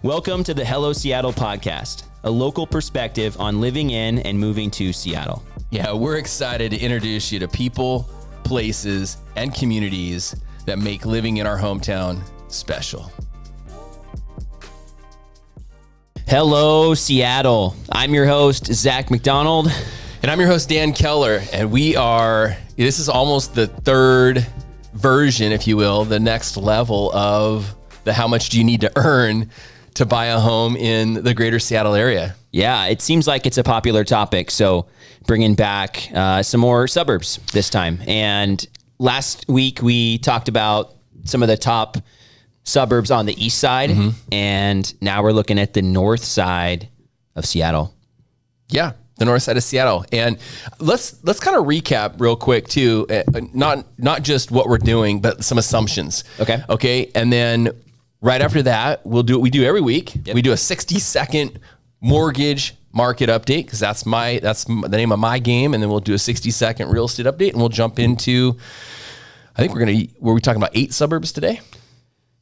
Welcome to the Hello Seattle podcast, a local perspective on living in and moving to Seattle. Yeah, we're excited to introduce you to people, places, and communities that make living in our hometown special. Hello, Seattle. I'm your host, Zach McDonald. And I'm your host, Dan Keller. And this is almost the third version, if you will, the next level of the how much do you need to earn to buy a home in the greater Seattle area. Yeah, it seems like it's a popular topic. So bringing back some more suburbs this time. And last week we talked about some of the top suburbs on the east side. And now we're looking at the north side of Seattle. Yeah, the north side of Seattle. And let's kind of recap real quick too, not just what we're doing, but some assumptions. Okay. And then right after that, we do every week. Yep. We do a 60-second mortgage market update because that's the name of my game. And then we'll do a 60-second real estate update, and we'll jump into, I think were we talking about 8 suburbs today?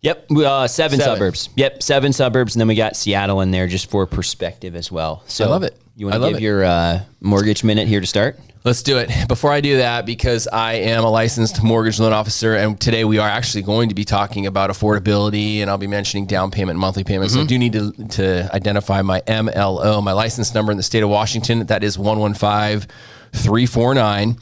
Yep, seven suburbs. Yep, 7 suburbs, and then we got Seattle in there just for perspective as well. So I love it. You want to give your mortgage minute here to start? Let's do it. Before I do that, because I am a licensed mortgage loan officer, and today we are actually going to be talking about affordability, and I'll be mentioning down payment and monthly payments. So I do need to identify my MLO, my license number in the state of Washington. That is 115349.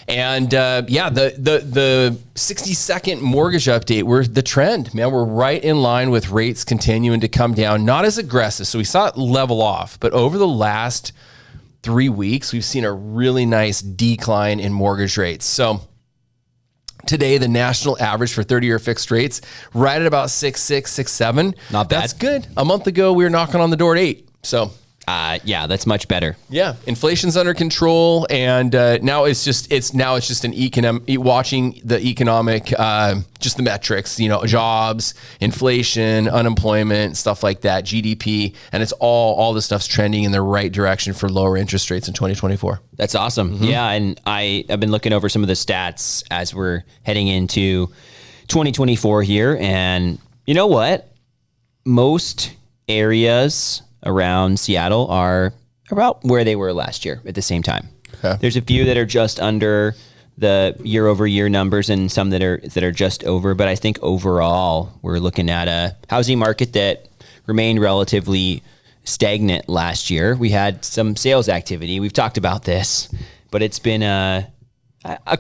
And the 60-second mortgage update, we're the trend, man. We're right in line with rates continuing to come down, not as aggressive. So we saw it level off, but over the last 3 weeks, we've seen a really nice decline in mortgage rates. So today, the national average for 30-year fixed rates, right at about 6.6, 6.7. Not bad. That's good. A month ago, we were knocking on the door at 8. So yeah, that's much better. Yeah, inflation's under control, and now it's just an watching the economic, just the metrics, jobs, inflation, unemployment, stuff like that, GDP, and it's all the stuff's trending in the right direction for lower interest rates in 2024. That's awesome. Yeah, and I've been looking over some of the stats as we're heading into 2024 here, and you know what? Most areas around Seattle are about where they were last year at the same time. Okay. There's a few that are just under the year over year numbers and some that are just over. But I think overall we're looking at a housing market that remained relatively stagnant last year. We had some sales activity. We've talked about this, but it's been a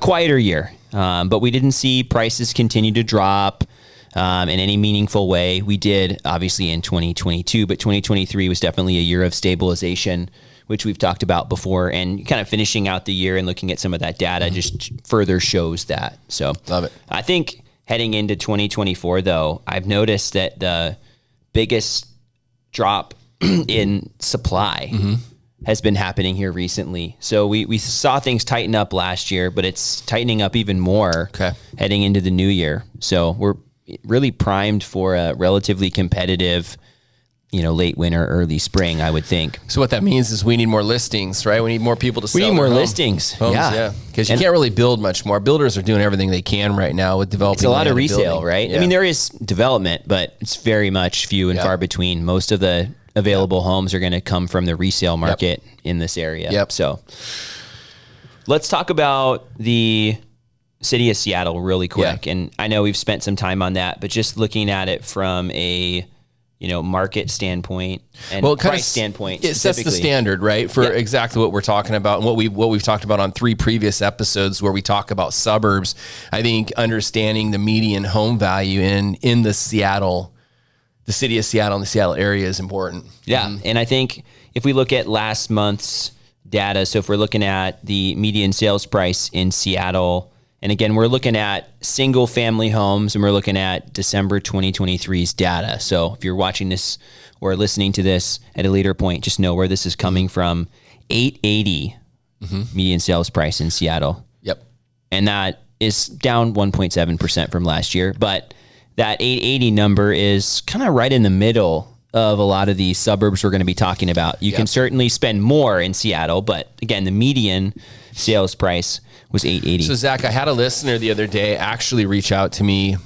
quieter year. But we didn't see prices continue to drop in any meaningful way. We did obviously in 2022, but 2023 was definitely a year of stabilization, which we've talked about before, and kind of finishing out the year and looking at some of that data just further shows that. So love it. I think heading into 2024 though, I've noticed that the biggest drop in supply has been happening here recently. So we saw things tighten up last year, but it's tightening up even more heading into the new year. So we're really primed for a relatively competitive, late winter, early spring, I would think. So what that means is we need more listings, right? We need more people to sell. We need more listings. Homes, yeah. Because you can't really build much more. Builders are doing everything they can right now with developing. It's a lot of resale, right? Yeah. I mean, there is development, but it's very much few and far between. Most of the available homes are going to come from the resale market in this area. So let's talk about the city of Seattle really quick. Yeah. And I know we've spent some time on that, but just looking at it from a, market standpoint and price standpoint. It sets the standard, right? For exactly what we're talking about and what we've talked about on 3 previous episodes where we talk about suburbs. I think understanding the median home value in the city of Seattle and the Seattle area is important. Yeah. And I think if we look at last month's data, so if we're looking at the median sales price in Seattle, and again, we're looking at single family homes and we're looking at December 2023's data. So if you're watching this or listening to this at a later point, just know where this is coming from. $880 median sales price in Seattle. Yep. And that is down 1.7% from last year. But that 880 number is kind of right in the middle of a lot of these suburbs we're going to be talking about. You can certainly spend more in Seattle, but again, the median sales price was $880. So Zach, I had a listener the other day actually reach out to me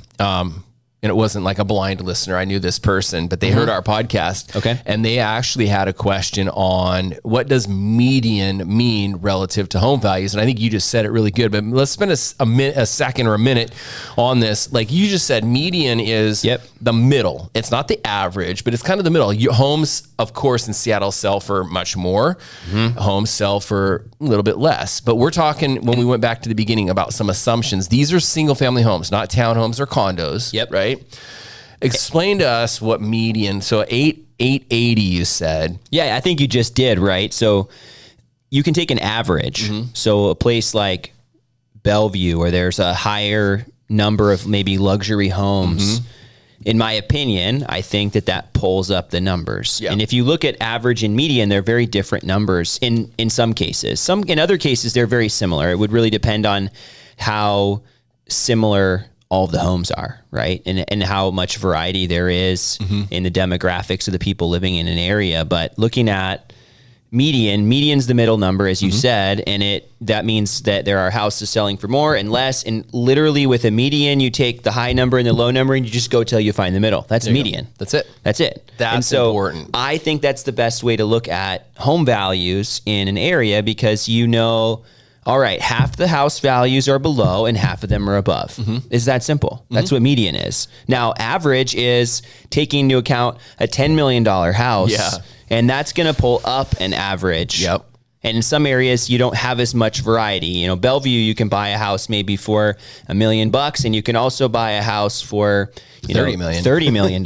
and it wasn't like a blind listener. I knew this person, but they heard our podcast. Okay. And they actually had a question on what does median mean relative to home values? And I think you just said it really good, but let's spend a second or a minute on this. Like you just said, median is the middle. It's not the average, but it's kind of the middle. Homes, of course, in Seattle sell for much more. Homes sell for a little bit less. But we're talking, when we went back to the beginning, about some assumptions. These are single family homes, not townhomes or condos. Right? Explain to us what median, so 880 you said. Yeah, I think you just did, right? So you can take an average. So a place like Bellevue, where there's a higher number of maybe luxury homes, in my opinion, I think that pulls up the numbers. And if you look at average and median, they're very different numbers in some cases. In other cases, they're very similar. It would really depend on how similar all of the homes are, right? And how much variety there is in the demographics of the people living in an area. But looking at median's the middle number, as you said, and that means that there are houses selling for more and less. And literally with a median, you take the high number and the low number and you just go till you find the middle. That's median. That's it. That's it. That's important. I think that's the best way to look at home values in an area, because all right, half the house values are below and half of them are above. It's that simple. That's what median is. Now, average is taking into account a $10 million house, and that's going to pull up an average. And in some areas, you don't have as much variety. Bellevue, you can buy a house maybe for $1 million, and you can also buy a house for $30 million.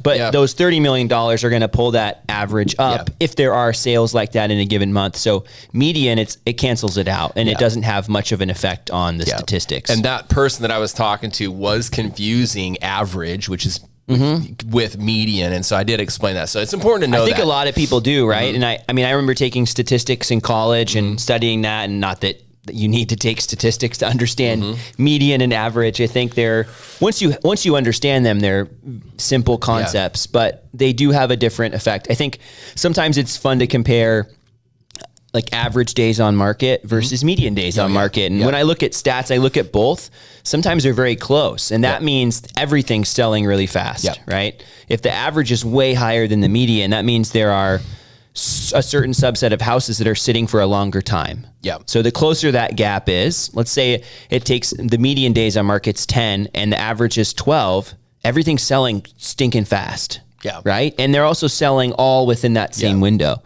But those $30 million are going to pull that average up if there are sales like that in a given month. So median, it cancels it out, and it doesn't have much of an effect on the statistics. And that person that I was talking to was confusing average, which is with median. And so I did explain that. So it's important to know that. I think a lot of people do, right? And I remember taking statistics in college and studying that, and not that you need to take statistics to understand median and average. I think once you understand them, they're simple concepts, but they do have a different effect. I think sometimes it's fun to compare like average days on market versus median days on market. And when I look at stats, I look at both. Sometimes they're very close, and that means everything's selling really fast, right? If the average is way higher than the median, that means there are a certain subset of houses that are sitting for a longer time. So the closer that gap is, let's say it takes the median days on market's 10 and the average is 12, everything's selling stinking fast, right? And they're also selling all within that same window.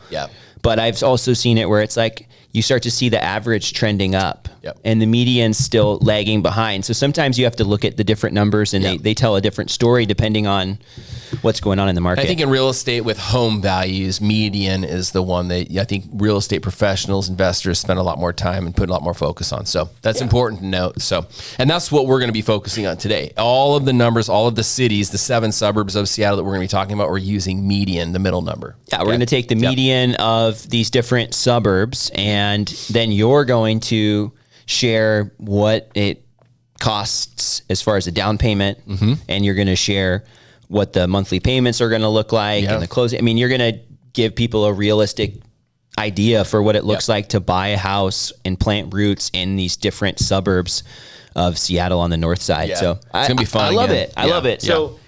But I've also seen it where it's like you start to see the average trending up and the median's still lagging behind. So sometimes you have to look at the different numbers, and they tell a different story depending on what's going on in the market. I think in real estate with home values, median is the one that I think real estate professionals, investors spend a lot more time and put a lot more focus on. So that's important to note. So, and that's what we're going to be focusing on today. All of the numbers, all of the cities, the 7 suburbs of Seattle that we're going to be talking about, we're using median, the middle number. We're going to take the median of these different suburbs, and then you're going to share what it costs as far as a down payment, and you're going to share what the monthly payments are going to look like and the closing. I mean, you're going to give people a realistic idea for what it looks like to buy a house and plant roots in these different suburbs of Seattle on the north side. So it's going to be fun. I love it. I love it. So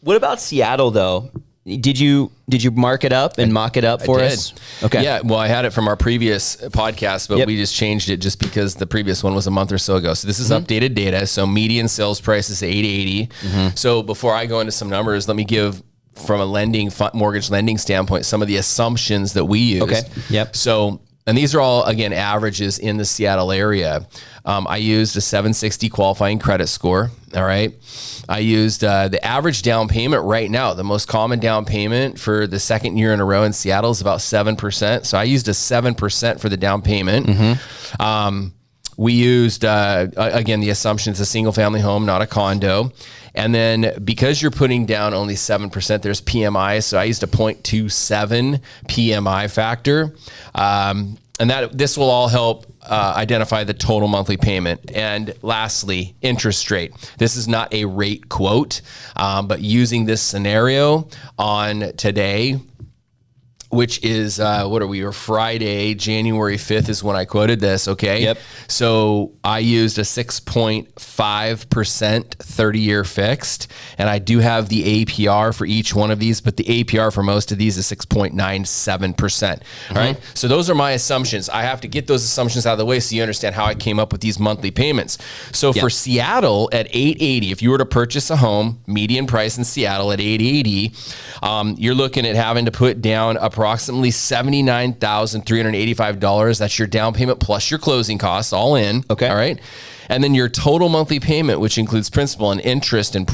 what about Seattle though? Did you mark it up and mock it up for us? Okay. Yeah. Well, I had it from our previous podcast, but we just changed it just because the previous one was a month or so ago. So this is updated data. So median sales price is $880. So before I go into some numbers, let me give, from a mortgage lending standpoint, some of the assumptions that we used. So, and these are all, again, averages in the Seattle area. I used a 760 qualifying credit score. All right. I used the average down payment right now. The most common down payment for the second year in a row in Seattle is about 7%. So I used a 7% for the down payment. We used, again, the assumption it's a single family home, not a condo. And then because you're putting down only 7%, there's PMI. So I used a 0.27 PMI factor. And this will all help identify the total monthly payment. And lastly, interest rate. This is not a rate quote, but using this scenario on today, which is, what are we, or Friday, January 5th is when I quoted this, okay? Yep. So I used a 6.5% 30-year fixed, and I do have the APR for each one of these, but the APR for most of these is 6.97%, all right? So those are my assumptions. I have to get those assumptions out of the way so you understand how I came up with these monthly payments. So for Seattle at $880, if you were to purchase a home, median price in Seattle at $880, you're looking at having to put down approximately $79,385. That's your down payment plus your closing costs all in. Okay. All right. And then your total monthly payment, which includes principal and interest and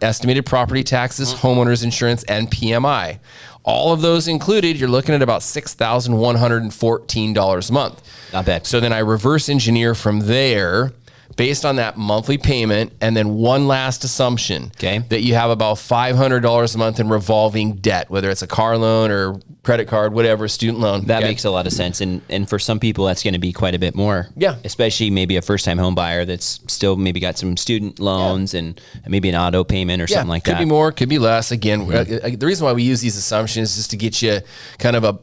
estimated property taxes, homeowners insurance, and PMI. All of those included, you're looking at about $6,114 a month. Not bad. So then I reverse engineer from there based on that monthly payment, and then one last assumption, that you have about $500 a month in revolving debt, whether it's a car loan or credit card, whatever, student loan. That makes a lot of sense. And for some people, that's going to be quite a bit more. Yeah. Especially maybe a first-time home buyer that's still maybe got some student loans and maybe an auto payment or something like that. Could be more, could be less. Again, the reason why we use these assumptions is just to get you kind of a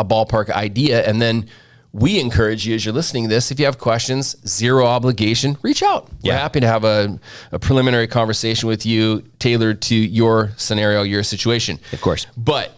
ballpark idea, and then we encourage you, as you're listening to this, if you have questions, zero obligation, reach out. We're happy to have a preliminary conversation with you tailored to your scenario, your situation. Of course. But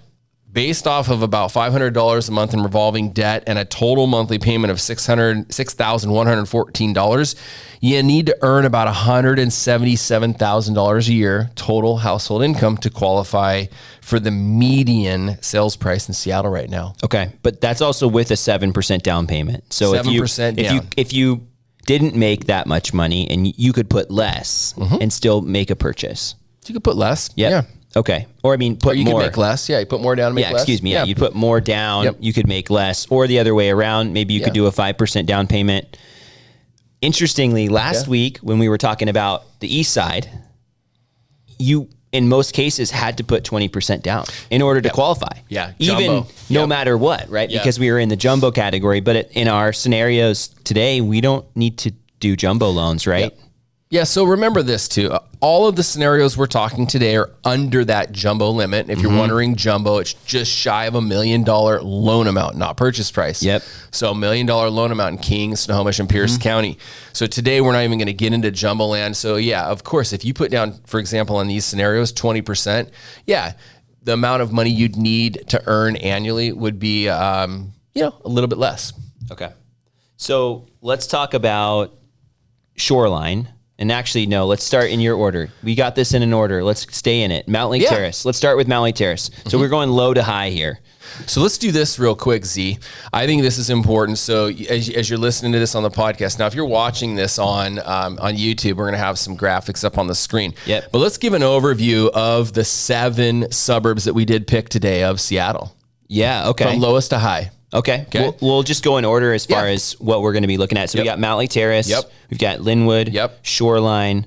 based off of about $500 a month in revolving debt and a total monthly payment of $6,114, you need to earn about $177,000 a year total household income to qualify for the median sales price in Seattle right now. Okay, but that's also with a 7% down payment. So 7%, if you didn't make that much money and you could put less and still make a purchase. You could put less. Yep. Yeah. Okay. Or I mean, put or you more. Could make less. Yeah, you put more down and make less. Excuse me. Yeah, you put more down, you could make less. Or the other way around, maybe you could do a 5% down payment. Interestingly, last week when we were talking about the east side, you in most cases had to put 20% down in order to qualify. Yeah. Even no matter what, right? Because we were in the jumbo category, but in our scenarios today, we don't need to do jumbo loans, right? Yeah, so remember this too. All of the scenarios we're talking today are under that jumbo limit. If you're wondering, jumbo, it's just shy of $1 million loan amount, not purchase price. Yep. So $1 million loan amount in King, Snohomish, and Pierce County. So today we're not even going to get into jumbo land. So yeah, of course, if you put down, for example, in these scenarios, 20%, the amount of money you'd need to earn annually would be, a little bit less. Okay. So let's talk about Shoreline. And actually, no, let's start in your order. We got this in an order. Let's stay in it. Mountlake Terrace. Let's start with Mountlake Terrace. So we're going low to high here. So let's do this real quick, Z. I think this is important. So as you're listening to this on the podcast, now if you're watching this on YouTube, we're going to have some graphics up on the screen. Yep. But let's give an overview of the 7 suburbs that we did pick today of Seattle. Yeah, okay. From lowest to high. Okay. We'll just go in order as far as what we're going to be looking at. So we got Mountlake Terrace. Yep. We've got Lynnwood. Yep. Shoreline,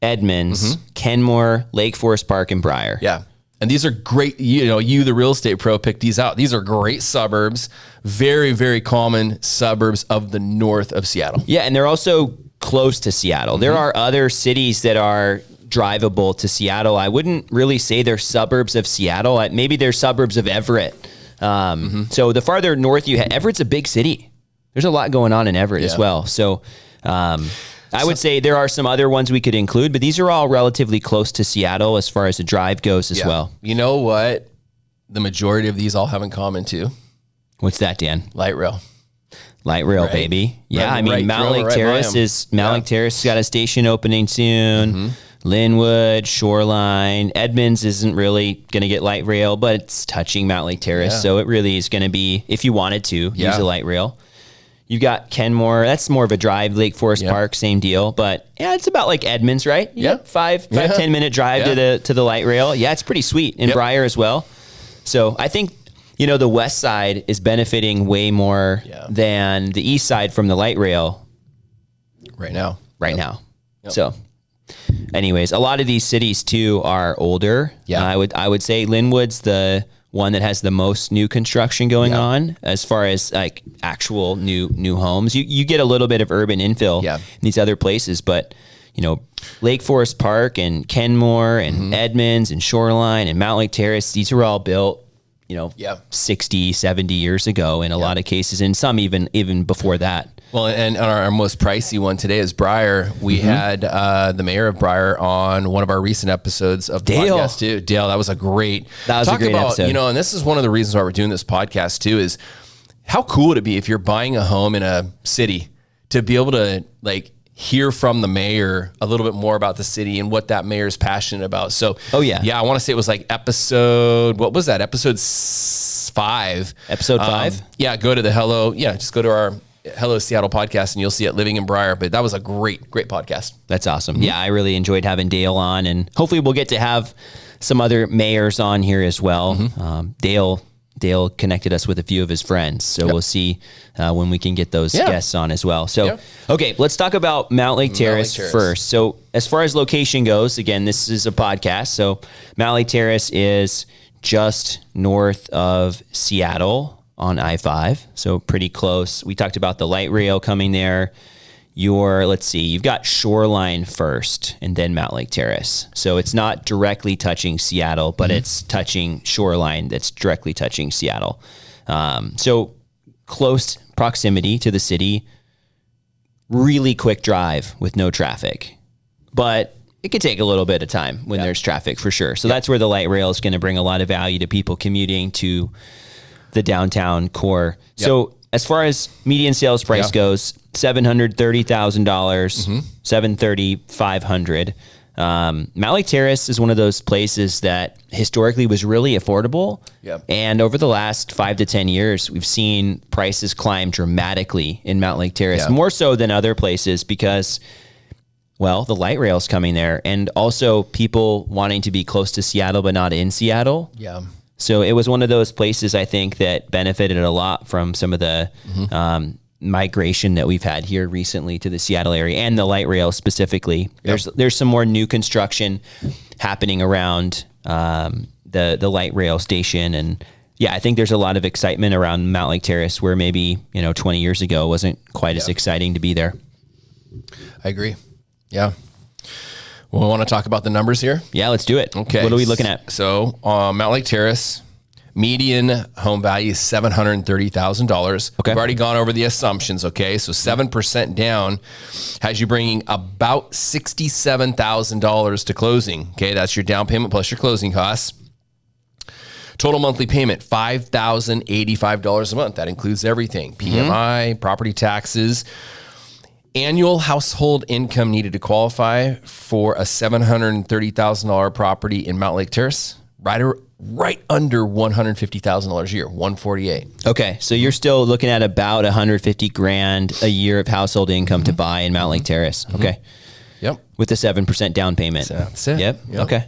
Edmonds, Kenmore, Lake Forest Park, and Brier. Yeah. And these are great, you, the real estate pro, picked these out. These are great suburbs, very, very common suburbs of the north of Seattle. Yeah, and they're also close to Seattle. There are other cities that are drivable to Seattle. I wouldn't really say they're suburbs of Seattle. Maybe they're suburbs of Everett. So the farther north you head, Everett's a big city. There's a lot going on in Everett as well. So I would say there are some other ones we could include, but these are all relatively close to Seattle as far as the drive goes as well. You know what? The majority of these all have in common too. What's that, Dan? Light rail. Light rail, baby. Yeah, Mountlake Terrace Terrace got a station opening soon. Lynnwood, Shoreline, Edmonds isn't really going to get light rail, but it's touching Mountlake Terrace. So it really is going to be, if you wanted to, use a light rail. You got Kenmore. That's more of a drive. Lake Forest Park, same deal. But it's about like Edmonds, right? Yeah. 10 minute drive to the light rail. Yeah, it's pretty sweet. And Brier as well. So I think, the west side is benefiting way more than the east side from the light rail. Right now. So anyways, a lot of these cities too are older. Yeah. I would say Lynnwood's the one that has the most new construction going on as far as like actual new homes. You get a little bit of urban infill in these other places, but Lake Forest Park and Kenmore and Edmonds and Shoreline and Mountlake Terrace, these are all built, 60, 70 years ago in a lot of cases, and some even before that. Well, and our most pricey one today is Brier. We had the mayor of Brier on one of our recent episodes of the podcast too. Dale, that was a great episode. And this is one of the reasons why we're doing this podcast too, is how cool would it be if you're buying a home in a city to be able to hear from the mayor a little bit more about the city and what that mayor is passionate about. So, I want to say it was episode 5. Episode 5? Go to the just go to our Hello Seattle podcast and you'll see it, Living in Brier. But that was a great podcast. That's awesome. Yeah, I really enjoyed having Dale on, and hopefully we'll get to have some other mayors on here as well. Dale connected us with a few of his friends, so we'll see when we can get those guests on as well. So, okay, let's talk about Mountlake Terrace first. So, as far as location goes, again, this is a podcast. So, Mountlake Terrace is just north of Seattle on I-5, so pretty close. We talked about the light rail coming there. You've got Shoreline first and then Mountlake Terrace. So it's not directly touching Seattle, but it's touching Shoreline that's directly touching Seattle. So close proximity to the city, really quick drive with no traffic. But it could take a little bit of time when there's traffic for sure. So that's where the light rail is going to bring a lot of value to people commuting to the downtown core. So as far as median sales price goes, $730,000, $730,500. Mountlake Terrace is one of those places that historically was really affordable. And over the last 5 to 10 years, we've seen prices climb dramatically in Mountlake Terrace, more so than other places because, well, the light rail's coming there, and also people wanting to be close to Seattle but not in Seattle. So it was one of those places, I think, that benefited a lot from some of the migration that we've had here recently to the Seattle area and the light rail specifically. There's some more new construction happening around the light rail station. And I think there's a lot of excitement around Mountlake Terrace where maybe, 20 years ago wasn't quite as exciting to be there. I agree. Yeah. Well, we want to talk about the numbers here? Yeah, let's do it. Okay. What are we looking at? So, Mountlake Terrace, median home value is $730,000. Okay. We've already gone over the assumptions, okay? So 7% down has you bringing about $67,000 to closing, okay? That's your down payment plus your closing costs. Total monthly payment, $5,085 a month. That includes everything, PMI, property taxes. Annual household income needed to qualify for a $730,000 property in Mountlake Terrace, right under $150,000 a year, $148,000. Okay, so you're still looking at about $150,000 a year of household income to buy in Mountlake Terrace. Okay. Yep. With a 7% down payment. That's it. Yep. Okay.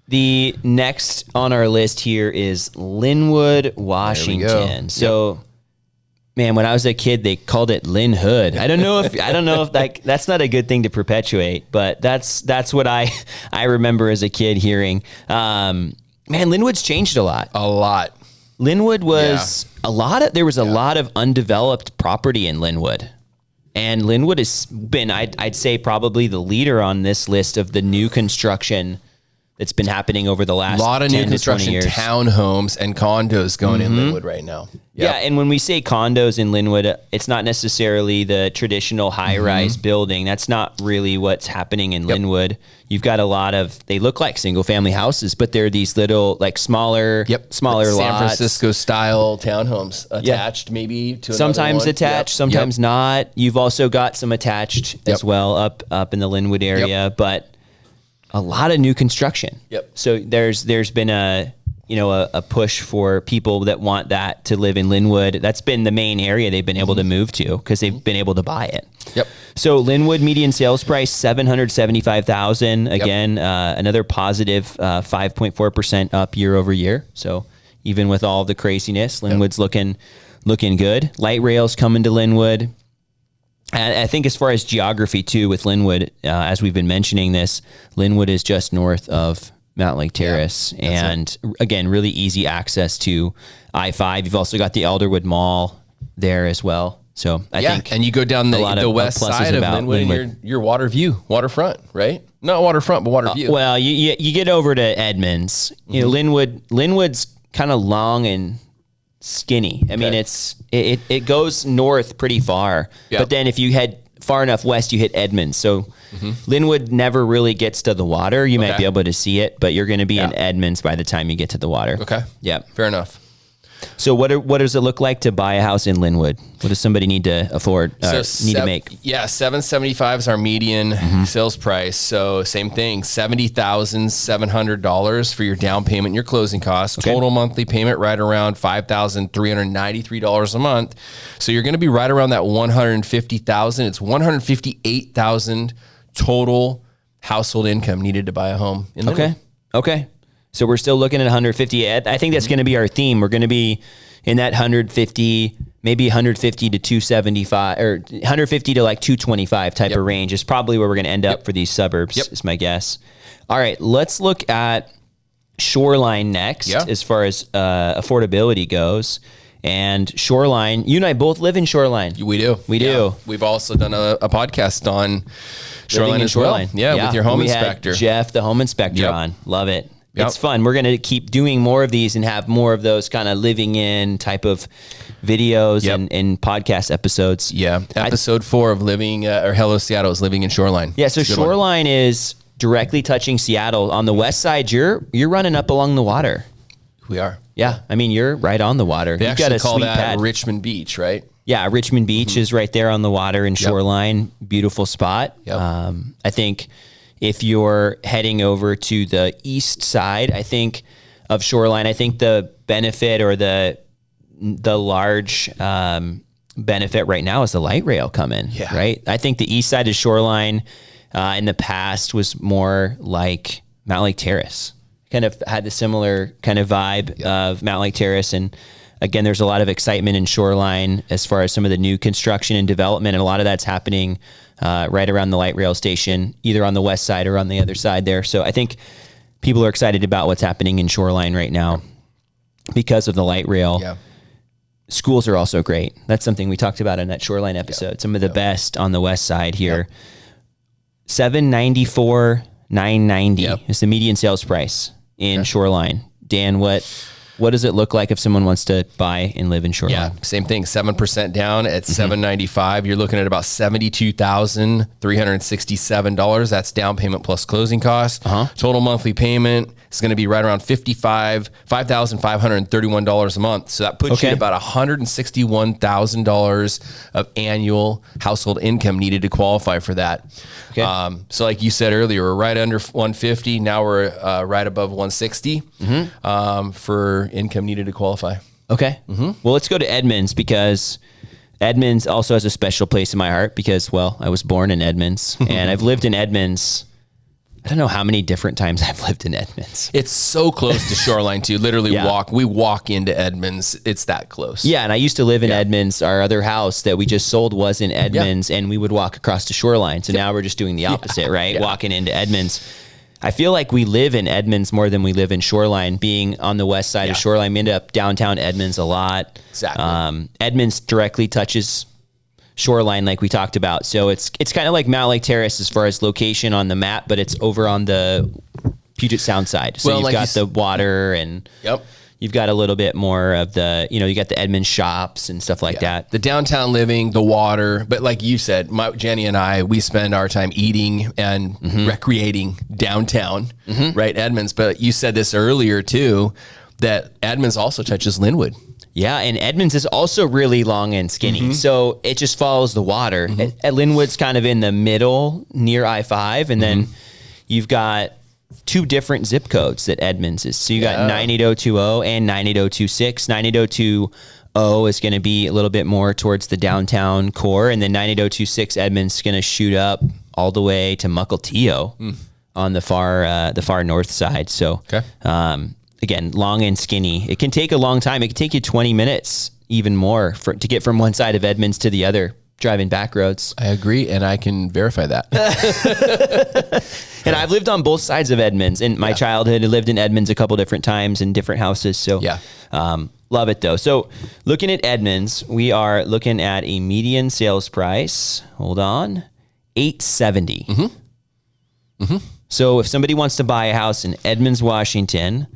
The next on our list here is Lynnwood, Washington. So, man, when I was a kid, they called it Lynnwood. I don't know if that's not a good thing to perpetuate, but that's what I remember as a kid hearing. Man, Lynnwood's changed a lot. A lot. Lynnwood was there was a lot of undeveloped property in Lynnwood. And Lynnwood has been, I'd say, probably the leader on this list of the new construction that's been happening over the last 10 to 20 years. A lot of new construction, townhomes and condos going in Lynnwood right now. Yep. Yeah, and when we say condos in Lynnwood, it's not necessarily the traditional high-rise building. That's not really what's happening in Lynnwood. You've got a lot of, they look like single-family houses, but they're these little, smaller San lots. Francisco-style townhomes attached maybe to sometimes another one. Attached, sometimes not. You've also got some attached as well up in the Lynnwood area, but a lot of new construction. So there's been a push for people that want that to live in Lynnwood. That's been the main area they've been able to move to because they've been able to buy it. So Lynnwood median sales price $775,000. Again, another positive 5.4% up year over year. So even with all the craziness, Lynnwood's looking good. Light rail's coming to Lynnwood. And I think as far as geography too, with Lynnwood, as we've been mentioning this, Lynnwood is just north of Mountlake Terrace, and again, really easy access to I-5. You've also got the Elderwood Mall there as well. So I think, and you go down the west side of Lynnwood, and you're waterfront, right? Not waterfront, but water view. Well, you get over to Edmonds. You know, Lynnwood's kind of long and skinny. I mean, it goes north pretty far, but then if you head far enough west, you hit Edmonds. So Lynnwood never really gets to the water. You might be able to see it, but you're going to be in Edmonds by the time you get to the water. Okay. Yeah. Fair enough. So what does it look like to buy a house in Lynnwood? What does somebody need to afford, need to make? Yeah, $775 is our median sales price. So same thing, $70,700 for your down payment and your closing costs. Okay. Total monthly payment right around $5,393 a month. So you're going to be right around that $150,000. It's $158,000 total household income needed to buy a home in Lynnwood. Okay. So we're still looking at 150. I think that's going to be our theme. We're going to be in that 150, maybe 150 to 275 or 150 to like 225 type of range is probably where we're going to end up for these suburbs is my guess. All right, let's look at Shoreline next as far as affordability goes. And Shoreline, you and I both live in Shoreline. We do. We do. We've also done a podcast on Shoreline as well. Yeah, with your home inspector. Had Jeff, the home inspector on. Love it. It's fun. We're going to keep doing more of these and have more of those kind of living in type of videos and podcast episodes. Yeah. Episode 4 of Living, or Hello Seattle is Living in Shoreline. Yeah. So Shoreline is directly touching Seattle. On the west side, you're running up along the water. We are. Yeah. I mean, you're right on the water. They actually call that Richmond Beach, right? Yeah. Richmond Beach is right there on the water in Shoreline. Beautiful spot. I think if you're heading over to the east side, I think of Shoreline, I think the benefit or the large benefit right now is the light rail coming, right? I think the east side of Shoreline in the past was more like Mountlake Terrace. Kind of had the similar kind of vibe of Mountlake Terrace. And again, there's a lot of excitement in Shoreline as far as some of the new construction and development. And a lot of that's happening right around the light rail station, either on the west side or on the other side there. So I think people are excited about what's happening in Shoreline right now because of the light rail. Yeah. Schools are also great. That's something we talked about in that Shoreline episode. Some of the best on the west side here. $794,990 is the median sales price in Shoreline. Dan, what does it look like if someone wants to buy and live in Shoreline? Yeah, same thing. 7% down at $795. You're looking at about $72,367. That's down payment plus closing costs. Total monthly payment is going to be right around $5,531 a month. So that puts you at about $161,000 of annual household income needed to qualify for that. So like you said earlier, we're right under 150. Now we're right above 160 for income needed to qualify. Okay. Well, let's go to Edmonds because Edmonds also has a special place in my heart because, well, I was born in Edmonds and I've lived in Edmonds. I don't know how many different times I've lived in Edmonds. It's so close to Shoreline too. Literally we walk into Edmonds. It's that close. Yeah. And I used to live in Edmonds. Our other house that we just sold was in Edmonds and we would walk across to Shoreline. So now we're just doing the opposite, right? Walking into Edmonds. I feel like we live in Edmonds more than we live in Shoreline. Being on the west side of Shoreline, we end up downtown Edmonds a lot. Exactly. Edmonds directly touches Shoreline like we talked about. So it's kind of like Mountlake Terrace as far as location on the map, but it's over on the Puget Sound side. So you've got the water and you've got a little bit more of the, you got the Edmonds shops and stuff like that. The downtown living, the water. But like you said, Jenny and I, we spend our time eating and recreating downtown, right? Edmonds. But you said this earlier too, that Edmonds also touches Lynnwood. Yeah, and Edmonds is also really long and skinny, so it just follows the water. At Lynnwood's kind of in the middle near I-5, and then you've got two different zip codes that Edmonds is. So you got 98020 and 98026. 98020 is going to be a little bit more towards the downtown core, and then 98026 Edmonds is going to shoot up all the way to Mukilteo on the far north side. So again, long and skinny. It can take a long time. It can take you 20 minutes, even more, to get from one side of Edmonds to the other, driving back roads. I agree, and I can verify that. And I've lived on both sides of Edmonds. In my childhood, I lived in Edmonds a couple different times in different houses. So love it, though. So looking at Edmonds, we are looking at a median sales price. Hold on. $870. So if somebody wants to buy a house in Edmonds, Washington,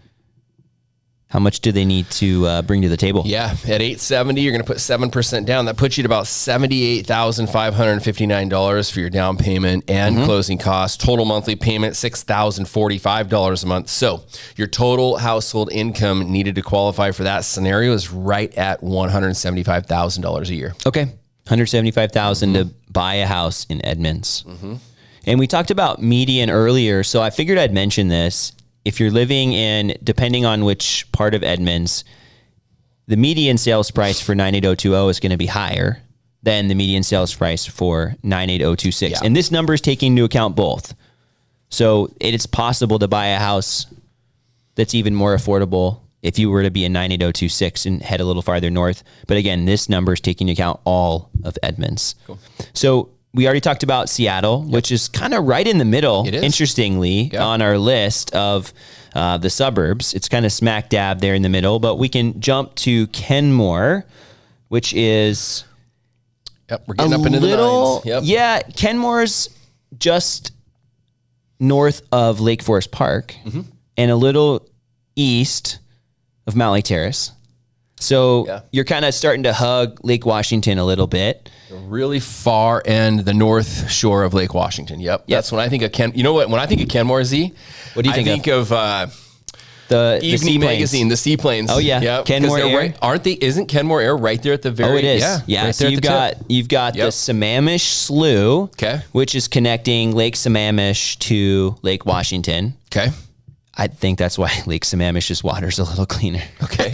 How much do they need to bring to the table? Yeah, at 870, you're going to put 7% down. That puts you at about $78,559 for your down payment and closing costs. Total monthly payment, $6,045 a month. So your total household income needed to qualify for that scenario is right at $175,000 a year. Okay, $175,000 to buy a house in Edmonds. And we talked about median earlier, so I figured I'd mention this. If you're living in, depending on which part of Edmonds, the median sales price for 98020 is going to be higher than the median sales price for 98026. And this number is taking into account both. So it's possible to buy a house that's even more affordable if you were to be in 98026 and head a little farther north. But again, this number is taking into account all of Edmonds. Cool. So we already talked about Seattle, which is kind of right in the middle, interestingly, on our list of the suburbs. It's kind of smack dab there in the middle, but we can jump to Kenmore, which is we're getting up into the nines. Yeah, Kenmore's just north of Lake Forest Park and a little east of Mountlake Terrace. So you're kind of starting to hug Lake Washington a little bit. Really far end, the north shore of Lake Washington. That's when I think of You know what? When I think of Kenmore, Z, what do you think? I think of the Evening Magazine, the Seaplanes. Oh yeah, Kenmore Air. Right, aren't they? Isn't Kenmore Air right there at the very? Oh, it is. Yeah. Right so you've got the Sammamish Slough, which is connecting Lake Sammamish to Lake Washington. Okay. I think that's why Lake Sammamish's water's a little cleaner. Okay.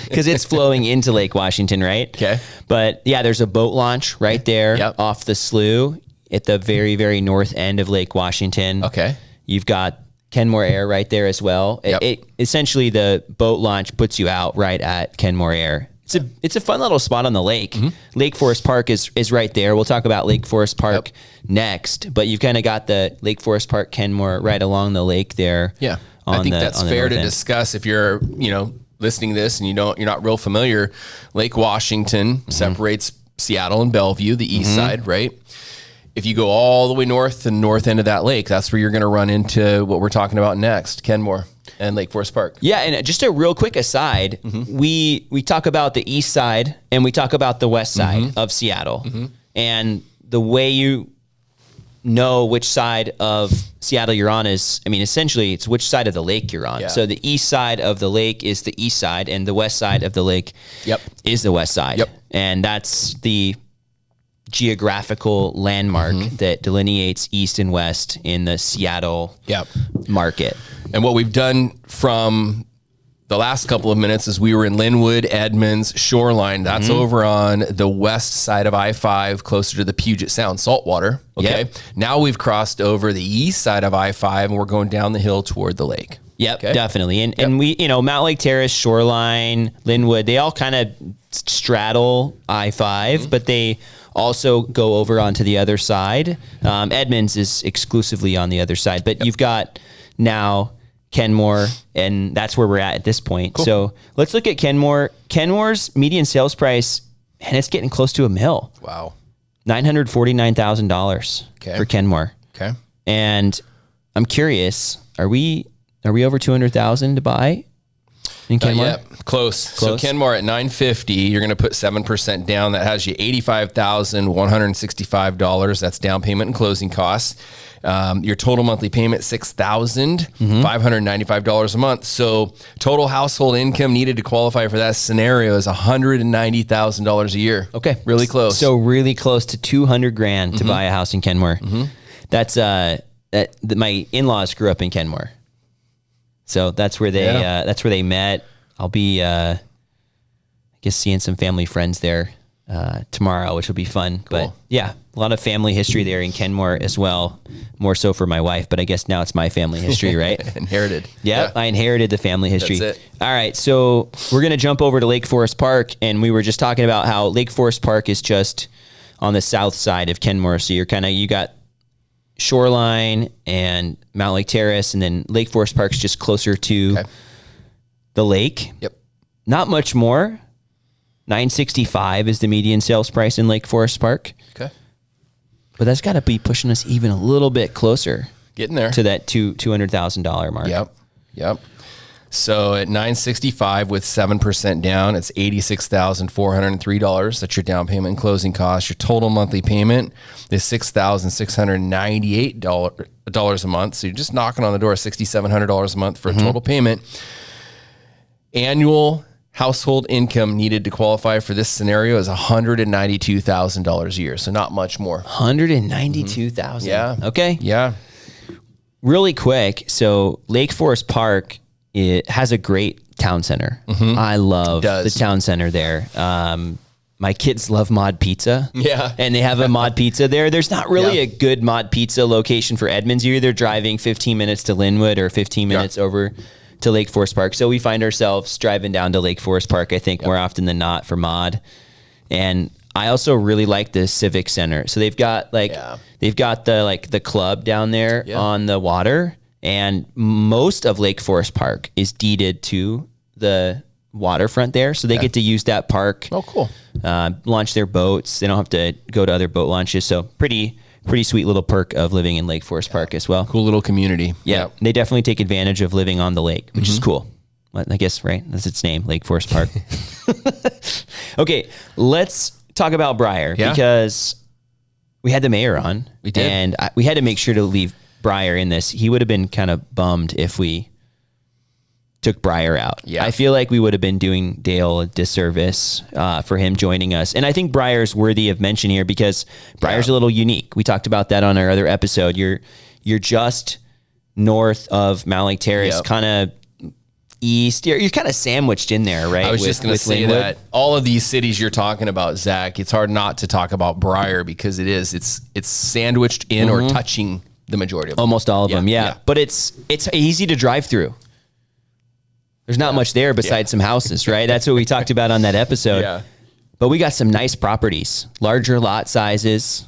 Because it's flowing into Lake Washington, right? Okay. But yeah, there's a boat launch right there off the slough at the very, very north end of Lake Washington. Okay. You've got Kenmore Air right there as well. It essentially, the boat launch puts you out right at Kenmore Air. It's a fun little spot on the lake. Lake Forest Park is right there. We'll talk about Lake Forest Park next, but you've kind of got the Lake Forest Park Kenmore right along the lake there. Yeah. I think that's fair to discuss if you're, listening to this and you're not real familiar. Lake Washington separates Seattle and Bellevue, the east side, right? If you go all the way north to the north end of that lake, that's where you're going to run into what we're talking about next, Kenmore and Lake Forest Park. Yeah, and just a real quick aside, we talk about the east side and we talk about the west side of Seattle. And the way you know which side of Seattle you're on is, essentially it's which side of the lake you're on. So the east side of the lake is the east side and the west side of the lake is the west side. And that's the geographical landmark that delineates east and west in the Seattle market. And what we've done from the last couple of minutes is we were in Lynnwood, Edmonds, Shoreline. That's over on the west side of I-5, closer to the Puget Sound saltwater. Okay. Now we've crossed over the east side of I-5 and we're going down the hill toward the lake. Definitely. And we, Mountlake Terrace, Shoreline, Lynnwood, they all kind of straddle I-5, but they also go over onto the other side. Edmonds is exclusively on the other side, but you've got now Kenmore, and that's where we're at this point. Cool. So let's look at Kenmore. Kenmore's median sales price, and it's getting close to $1 million. Wow. $949,000 for Kenmore. Okay. And I'm curious, are we over 200,000 to buy in Kenmore? Close. So Kenmore at 950, you're going to put 7% down. That has you $85,165. That's down payment and closing costs. Your total monthly payment, $6,595 a month. So total household income needed to qualify for that scenario is $190,000 a year. Okay. Really close. So really close to $200,000 to buy a house in Kenmore. That's my in-laws grew up in Kenmore. So that's where they met. I'll be, I guess, seeing some family friends there tomorrow, which will be fun. Cool. But yeah, a lot of family history there in Kenmore as well. More so for my wife, but I guess now it's my family history, right? Inherited. Yeah, I inherited the family history. That's it. All right, so we're going to jump over to Lake Forest Park, and we were just talking about how Lake Forest Park is just on the south side of Kenmore. So you got Shoreline and Mountlake Terrace, and then Lake Forest Park's just closer to the lake. Not much more. $965 is the median sales price in Lake Forest Park. Okay. But that's got to be pushing us even a little bit closer. Getting there. To that $200,000 mark. Yep. So at $965 with 7% down, it's $86,403. That's your down payment and closing costs. Your total monthly payment is $6,698 a month. So you're just knocking on the door of $6,700 a month for a total payment. Annual household income needed to qualify for this scenario is $192,000 a year. So not much more. $192,000. Yeah. Okay. Yeah. Really quick. So Lake Forest Park, it has a great town center. I love the town center there. My kids love Mod Pizza. Yeah. And they have a Mod Pizza there. There's not really a good Mod Pizza location for Edmonds. You're either driving 15 minutes to Lynnwood or 15 minutes over to Lake Forest Park. So we find ourselves driving down to Lake Forest Park, I think, more often than not for Mod. And I also really like the Civic Center. So they've got the club down there on the water. And most of Lake Forest Park is deeded to the waterfront there. So they get to use that park. Oh, cool. Launch their boats. They don't have to go to other boat launches. So pretty sweet little perk of living in Lake Forest Park as well. Cool little community. Yeah. They definitely take advantage of living on the lake, which is cool. I guess, right? That's its name, Lake Forest Park. Okay. Let's talk about Brier because we had the mayor on. We did. And we had to make sure to leave Brier in this. He would have been kind of bummed if we took Brier out. Yeah. I feel like we would have been doing Dale a disservice for him joining us. And I think Brier's worthy of mention here because Brier's a little unique. We talked about that on our other episode. You're just north of Mountlake Terrace, kind of east. You're kind of sandwiched in there, right? I was just going to say Lynnwood. That all of these cities you're talking about, Zach, it's hard not to talk about Brier because it's sandwiched in or touching the majority of them. Almost all of them, yeah. But it's easy to drive through. There's not much there besides some houses, right? That's what we talked about on that episode. Yeah. But we got some nice properties, larger lot sizes.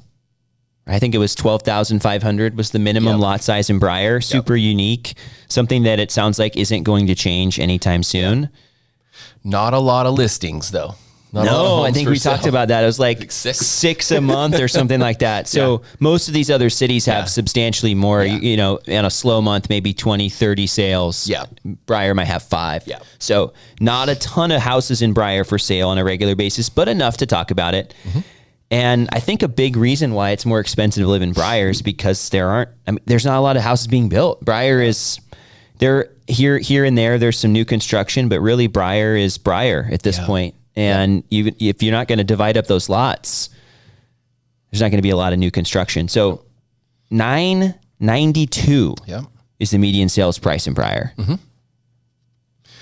I think it was 12,500 was the minimum lot size in Brier. Super unique. Something that it sounds like isn't going to change anytime soon. Not a lot of listings though. No, I think we talked about that. It was like six a month or something like that. So most of these other cities have substantially more, in a slow month, maybe 20, 30 sales. Yeah. Brier might have 5. Yeah. So not a ton of houses in Brier for sale on a regular basis, but enough to talk about it. And I think a big reason why it's more expensive to live in Brier is because there's not a lot of houses being built. Brier is there here and there. There's some new construction, but really Brier is Brier at this point. And if you're not going to divide up those lots, there's not going to be a lot of new construction. So $992 is the median sales price in Brier.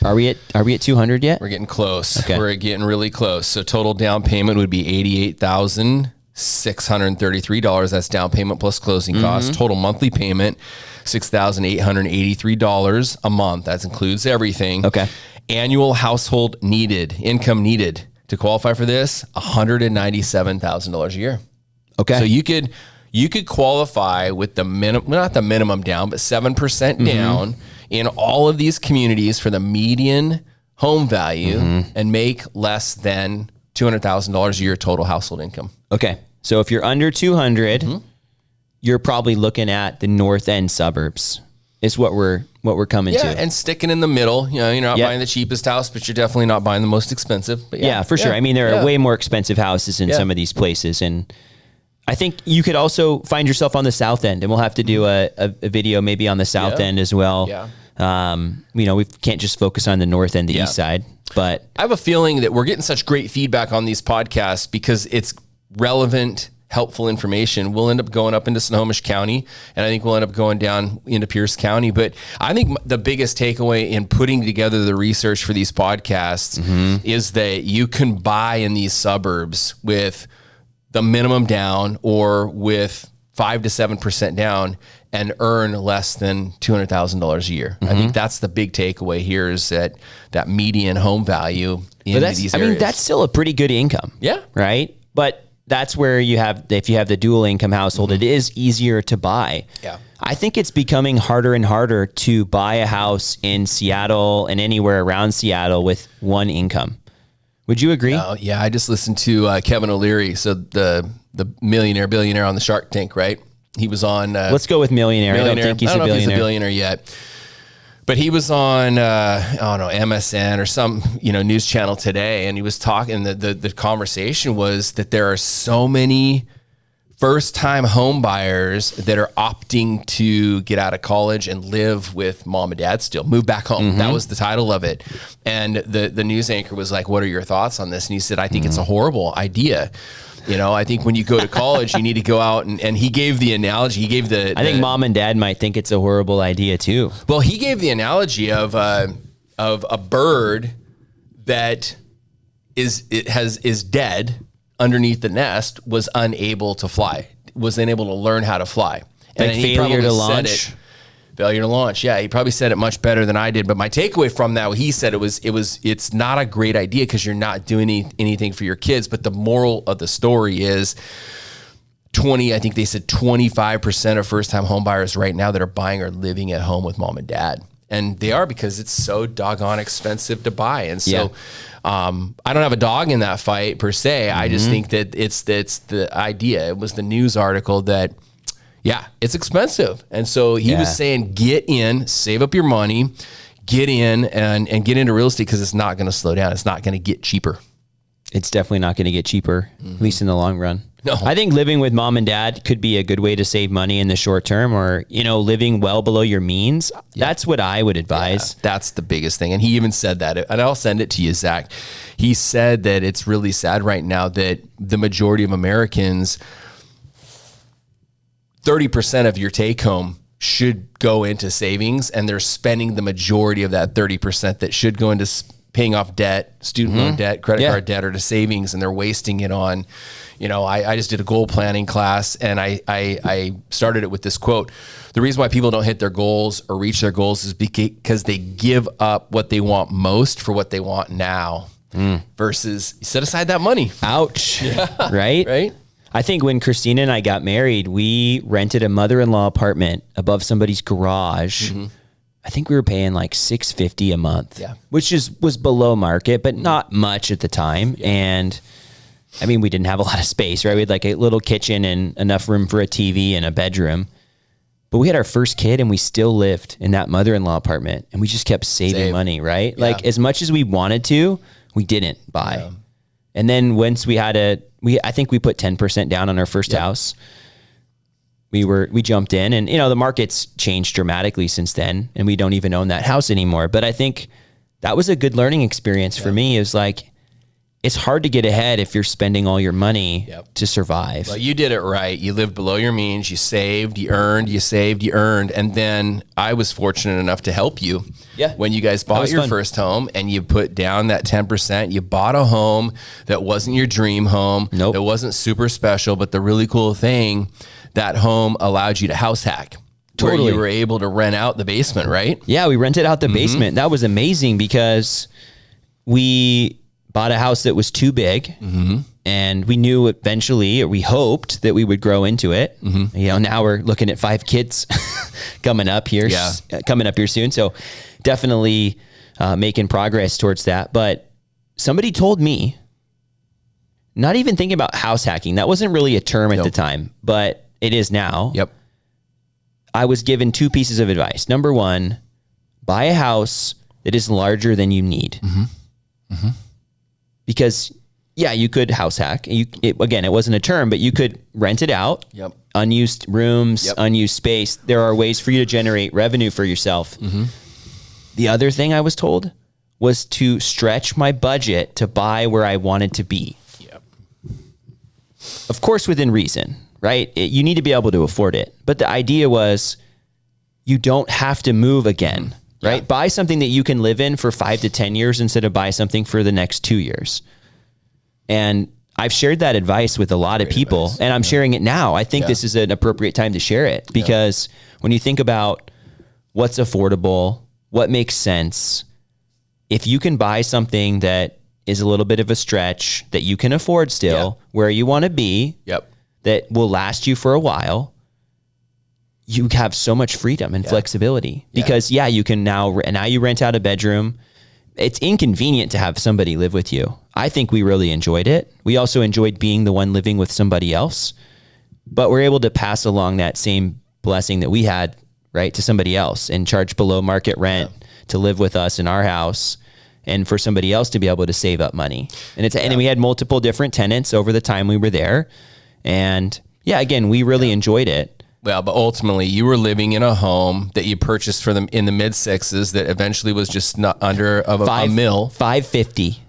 Are we at 200 yet? We're getting close. Okay. We're getting really close. So total down payment would be $88,633. That's down payment plus closing costs. Total monthly payment, $6,883 a month. That includes everything. Okay. Annual household income needed to qualify for this, $197,000 a year. Okay. So you could qualify with the not the minimum down, but 7% down in all of these communities for the median home value and make less than $200,000 a year total household income. Okay. So if you're under 200, you're probably looking at the north end suburbs. Is what we're coming to. And sticking in the middle. You're not buying the cheapest house, but you're definitely not buying the most expensive. But for sure. I mean, there are way more expensive houses in some of these places. And I think you could also find yourself on the south end, and we'll have to do a video maybe on the south end as well. Yeah. We can't just focus on the north end, the east side. But I have a feeling that we're getting such great feedback on these podcasts because it's relevant, helpful information. We'll end up going up into Snohomish County, and I think we'll end up going down into Pierce County. But I think the biggest takeaway in putting together the research for these podcasts is that you can buy in these suburbs with the minimum down or with 5 to 7% down and earn less than $200,000 a year. I think that's the big takeaway here is that median home value in these areas. I mean, that's still a pretty good income. Yeah. Right? But that's where if you have the dual income household, it is easier to buy. Yeah. I think it's becoming harder and harder to buy a house in Seattle and anywhere around Seattle with one income. Would you agree? Yeah. I just listened to Kevin O'Leary. So the billionaire on the Shark Tank, right? He was on. Let's go with millionaire. I don't think he's a billionaire. If he's a billionaire yet. But he was on, I don't know, MSN or some, news channel today. And he was talking, the conversation was that there are so many first-time home buyers that are opting to get out of college and live with mom and dad still, move back home. Mm-hmm. That was the title of it. And the news anchor was like, what are your thoughts on this? And he said, I think it's a horrible idea. I think when you go to college, you need to go out and he gave the analogy. He gave I think mom and dad might think it's a horrible idea too. Well, he gave the analogy of a bird that is dead underneath the nest, was unable to fly, was unable to learn how to fly. And like failure to launch. Failure to launch. Yeah, he probably said it much better than I did. But my takeaway from that, he said it's not a great idea because you're not doing anything for your kids. But the moral of the story is I think they said 25% of first-time home buyers right now that are buying are living at home with mom and dad. And they are because it's so doggone expensive to buy. And so I don't have a dog in that fight per se. I just think that it's the idea. It was the news article that, it's expensive. And so he was saying, get in, save up your money, get in and get into real estate because it's not going to slow down. It's not going to get cheaper. It's definitely not going to get cheaper, at least in the long run. No. I think living with mom and dad could be a good way to save money in the short term, or, living well below your means. Yeah. That's what I would advise. Yeah, that's the biggest thing. And he even said that, and I'll send it to you, Zach. He said that it's really sad right now that the majority of Americans, 30% of your take home should go into savings, and they're spending the majority of that 30% that should go into paying off debt, student loan debt, credit card debt, or to savings, and they're wasting it on, I just did a goal planning class, and I started it with this quote. The reason why people don't hit their goals or reach their goals is because they give up what they want most for what they want now versus set aside that money. Ouch. Yeah. Right? I think when Christina and I got married, we rented a mother-in-law apartment above somebody's garage. Mm-hmm. I think we were paying like $650 a month, which was below market, but not much at the time. Yeah. And I mean, we didn't have a lot of space, right? We had like a little kitchen and enough room for a TV and a bedroom. But we had our first kid and we still lived in that mother-in-law apartment, and we just kept saving money, right? Yeah. Like as much as we wanted to, we didn't buy. Yeah. And then once we had I think we put 10% down on our first house. We jumped in, and the market's changed dramatically since then, and we don't even own that house anymore. But I think that was a good learning experience for me. Is like, it's hard to get ahead if you're spending all your money to survive. Well, you did it right. You lived below your means. You saved, you earned, you saved, you earned. And then I was fortunate enough to help you when you guys bought your first home, and you put down that 10%. You bought a home that wasn't your dream home. Nope. That wasn't super special. But the really cool thing, that home allowed you to house hack. Totally. Where you were able to rent out the basement, right? Yeah, we rented out the basement. That was amazing because we bought a house that was too big, and we knew eventually, or we hoped that we would grow into it. Now we're looking at 5 kids coming up here soon. So definitely making progress towards that. But somebody told me, not even thinking about house hacking, that wasn't really a term at the time, but it is now. Yep. I was given 2 pieces of advice. Number 1, buy a house that is larger than you need. Because, you could house hack. Again, it wasn't a term, but you could rent it out. Yep. Unused rooms, unused space. There are ways for you to generate revenue for yourself. The other thing I was told was to stretch my budget to buy where I wanted to be. Yep. Of course, within reason. Right? You need to be able to afford it. But the idea was you don't have to move again, right? Yeah. Buy something that you can live in for 5 to 10 years instead of buy something for the next 2 years. And I've shared that advice with a lot of people, and I'm sharing it now. I think this is an appropriate time to share it because when you think about what's affordable, what makes sense, if you can buy something that is a little bit of a stretch that you can afford still where you want to be, that will last you for a while, you have so much freedom and flexibility because you can now you rent out a bedroom. It's inconvenient to have somebody live with you. I think we really enjoyed it. We also enjoyed being the one living with somebody else, but we're able to pass along that same blessing that we had right, to somebody else and charge below market rent to live with us in our house, and for somebody else to be able to save up money. And and we had multiple different tenants over the time we were there. And again, we really enjoyed it. Well, but ultimately you were living in a home that you purchased for them in the mid sixes that eventually was just not under a mil. 550.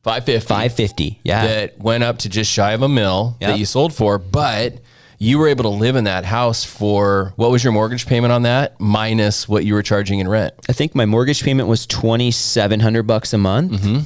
550. Yeah. That went up to just shy of a mil that you sold for, but you were able to live in that house for, what was your mortgage payment on that? Minus what you were charging in rent. I think my mortgage payment was $2,700 a month. Mm-hmm.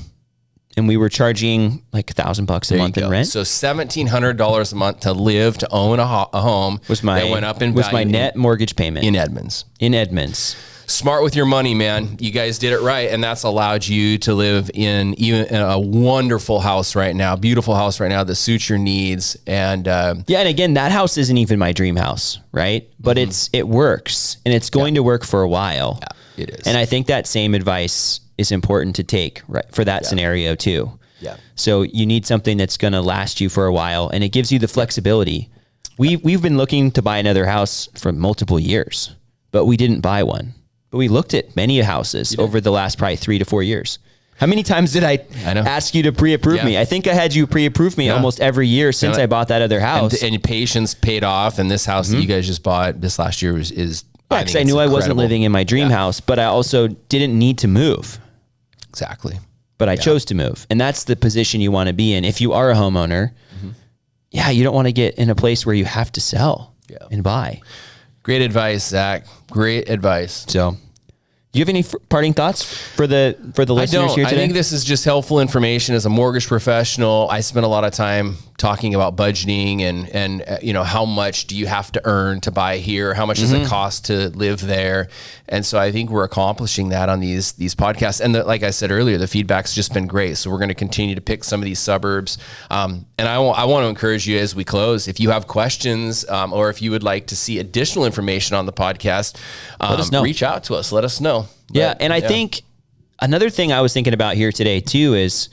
And we were charging like $1,000 a month in rent. So $1,700 a month to live, to own a home was my, that went up in was my net mortgage payment. In Edmonds. Smart with your money, man. You guys did it right. And that's allowed you to live in a wonderful house right now, beautiful house right now that suits your needs. And and again, that house isn't even my dream house, right? But it works, and it's going to work for a while. Yeah, it is. And I think that same advice is important to take, right, for that scenario too. Yeah. So you need something that's going to last you for a while, and it gives you the flexibility. We've been looking to buy another house for multiple years, but we didn't buy one. But we looked at many houses over the last probably 3 to 4 years. How many times did I ask you to pre-approve me? I think I had you pre-approve me almost every year since I bought that other house. And your patience paid off. And this house that you guys just bought this last year is because I knew I wasn't living in my dream house, but I also didn't need to move. Exactly. But I chose to move. And that's the position you want to be in. If you are a homeowner, you don't want to get in a place where you have to sell and buy. Great advice, Zach. Great advice. So, do you have any parting thoughts for the listeners here today? I think this is just helpful information. As a mortgage professional, I spend a lot of time talking about budgeting and how much do you have to earn to buy here? How much does it cost to live there? And so I think we're accomplishing that on these podcasts. And like I said earlier, the feedback's just been great. So we're going to continue to pick some of these suburbs. And I want to encourage you as we close, if you have questions or if you would like to see additional information on the podcast, let us know. Reach out to us. Let us know. I think another thing I was thinking about here today too is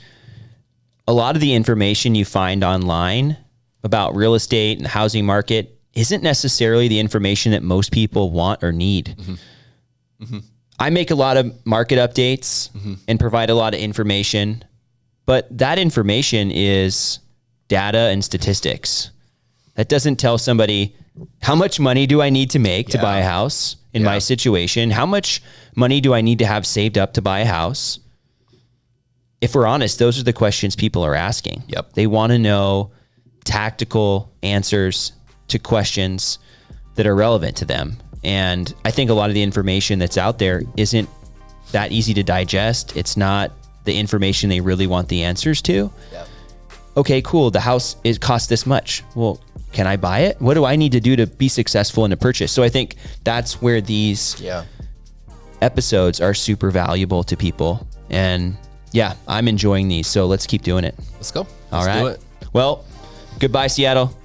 a lot of the information you find online about real estate and the housing market isn't necessarily the information that most people want or need. I make a lot of market updates and provide a lot of information, but that information is data and statistics. That doesn't tell somebody how much money do I need to make to buy a house in my situation? How much money do I need to have saved up to buy a house? If we're honest, those are the questions people are asking. They want to know tactical answers to questions that are relevant to them. And I think a lot of the information that's out there isn't that easy to digest. It's not the information they really want the answers to. Okay, cool. The house costs this much. Well, can I buy it? What do I need to do to be successful in a purchase? So I think that's where these episodes are super valuable to people. And I'm enjoying these. So let's keep doing it. Let's go. All right. Do it. Well, goodbye, Seattle.